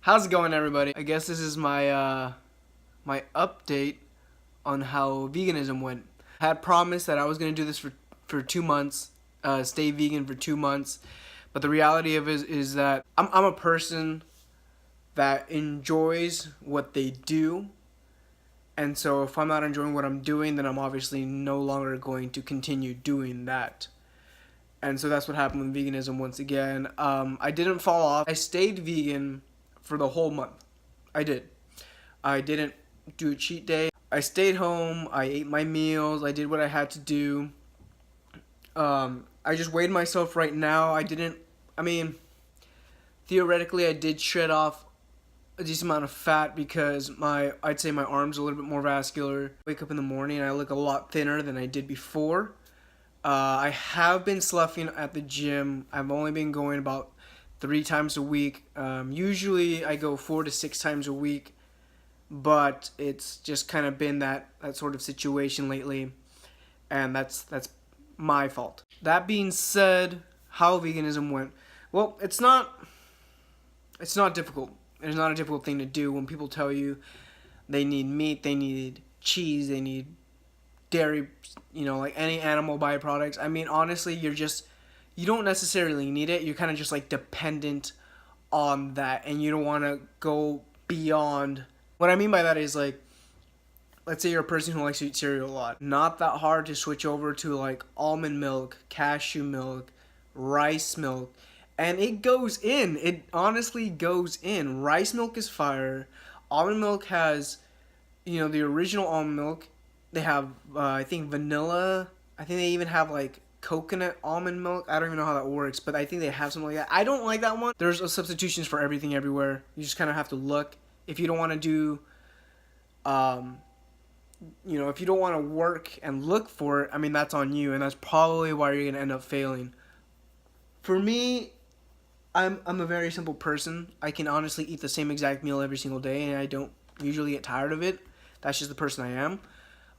How's it going, everybody? I guess this is my my update on how veganism went. I had promised that I was gonna do this for 2 months, stay vegan for 2 months, but the reality of it is that I'm a person that enjoys what they do, and so if I'm not enjoying what I'm doing, then I'm obviously no longer going to continue doing that. And so that's what happened with veganism once again. I didn't fall off. I stayed vegan for the whole month. I did. I didn't do a cheat day. I stayed home. I ate my meals. I did what I had to do. I just weighed myself right now. I mean, theoretically, I did shed off a decent amount of fat because I'd say my arms are a little bit more vascular. Wake up in the morning and I look a lot thinner than I did before. I have been sloughing at the gym. I've only been going about 3 times a week. Usually I go 4 to 6 times a week, but it's just kind of been that sort of situation lately, and that's my fault. That being said, how veganism went? Well, it's not difficult. It's not a difficult thing to do. When people tell you they need meat, they need cheese, they need dairy, like any animal byproducts. I mean, honestly, you don't necessarily need it. You're kind of just like dependent on that, and you don't want to go beyond. What I mean by that is, like, let's say you're a person who likes to eat cereal a lot. Not that hard to switch over to like almond milk, cashew milk, rice milk, and it goes in. It honestly goes in. Rice milk is fire. Almond milk has, the original almond milk. They have, I think, vanilla. I think they even have, like, coconut almond milk. I don't even know how that works, but I think they have something like that. I don't like that one. There's substitutions for everything everywhere. You just kind of have to look. If you don't want to do, if you don't want to work and look for it, I mean, that's on you, and that's probably why you're going to end up failing. For me, I'm a very simple person. I can honestly eat the same exact meal every single day, and I don't usually get tired of it. That's just the person I am.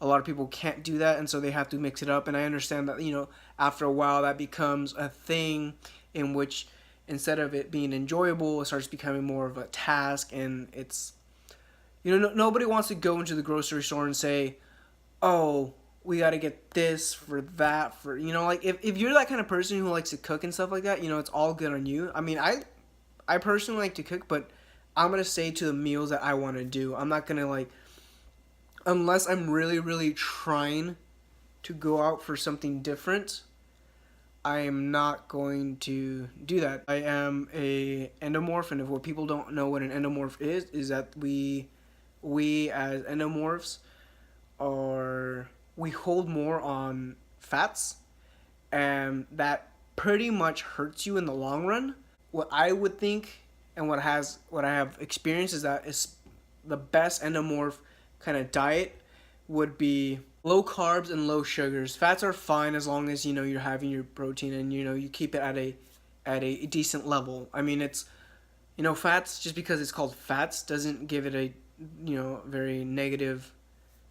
A lot of people can't do that, and so they have to mix it up. And I understand that, after a while, that becomes a thing in which instead of it being enjoyable, it starts becoming more of a task. And it's, nobody wants to go into the grocery store and say, oh, we got to get this for that for, like if you're that kind of person who likes to cook and stuff like that, it's all good on you. I mean, I personally like to cook, but I'm going to say to the meals that I want to do. I'm not going to unless I'm really, really trying to go out for something different, I am not going to do that. I am a endomorph, and if what people don't know what an endomorph is that we as endomorphs we hold more on fats, and that pretty much hurts you in the long run. What I would think and what I have experienced is that is the best endomorph kind of diet would be low carbs and low sugars. Fats are fine as long as you're having your protein and you keep it at a decent level. I mean, it's fats, just because it's called fats doesn't give it a very negative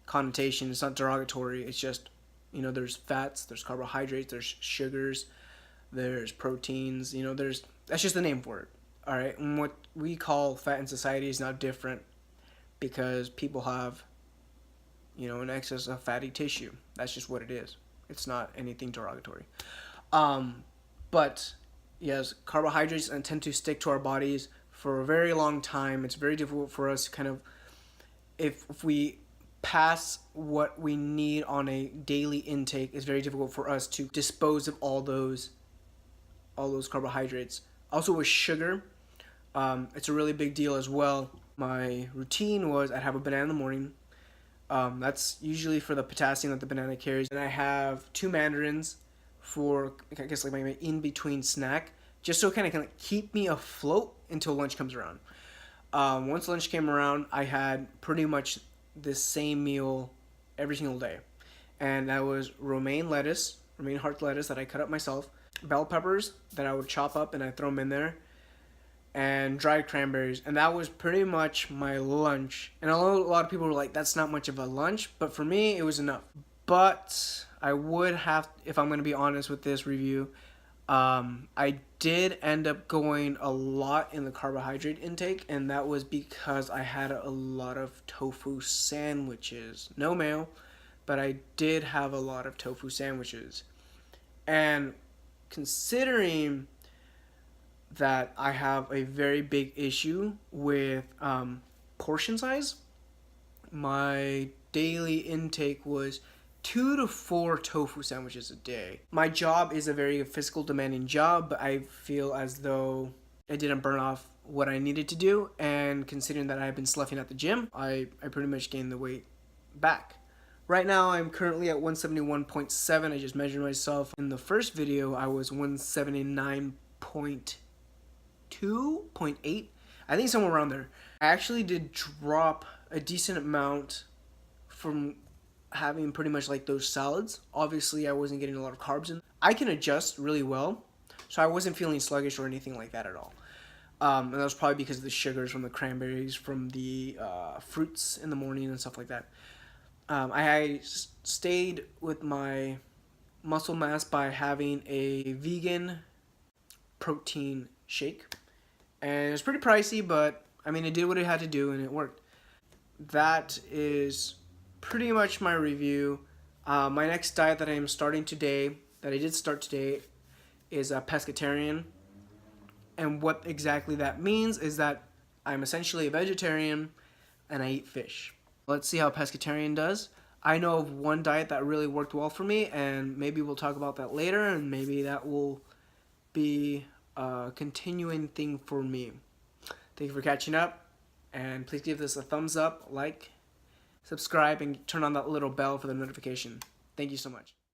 connotation. It's not derogatory. It's just there's fats, there's carbohydrates, there's sugars, there's proteins. That's just the name for it. All right, and what we call fat in society is not different, because people have, an excess of fatty tissue. That's just what it is. It's not anything derogatory. But yes, carbohydrates tend to stick to our bodies for a very long time. It's very difficult for us to kind of, if we pass what we need on a daily intake, it's very difficult for us to dispose of all those carbohydrates. Also with sugar, it's a really big deal as well. My routine was I'd have a banana in the morning. That's usually for the potassium that the banana carries. And I have 2 mandarins for, I guess, like my in-between snack, just so it kind of keep me afloat until lunch comes around. Once lunch came around, I had pretty much the same meal every single day. And that was romaine heart lettuce that I cut up myself, bell peppers that I would chop up and I throw them in there, and dried cranberries. And that was pretty much my lunch. And a lot of people were like, that's not much of a lunch, but for me it was enough. But I would have, if I'm going to be honest with this review, I did end up going a lot in the carbohydrate intake, and that was because I had a lot of tofu sandwiches. No mayo, but I did have a lot of tofu sandwiches. And considering that I have a very big issue with portion size, my daily intake was 2 to 4 tofu sandwiches a day. My job is a very physical demanding job, but I feel as though I didn't burn off what I needed to do, and considering that I've been sloughing at the gym, I pretty much gained the weight back. Right now I'm currently at 171.7. I just measured myself. In the first video I was 179.2.8. I think somewhere around there. I actually did drop a decent amount from having pretty much like those salads. Obviously I wasn't getting a lot of carbs in. I can adjust really well, so I wasn't feeling sluggish or anything like that at all. And that was probably because of the sugars from the cranberries, from the fruits in the morning and stuff like that. I stayed with my muscle mass by having a vegan protein shake, and it was pretty pricey, but I mean it did what it had to do and it worked. That is pretty much my review. My next diet that I am starting today, that I did start today, is a pescatarian. And what exactly that means is that I'm essentially a vegetarian and I eat fish. Let's see how pescatarian does. I know of one diet that really worked well for me, and maybe we'll talk about that later, and maybe that will be a continuing thing for me. Thank you for catching up, and please give this a thumbs up, like, subscribe, and turn on that little bell for the notification. Thank you so much.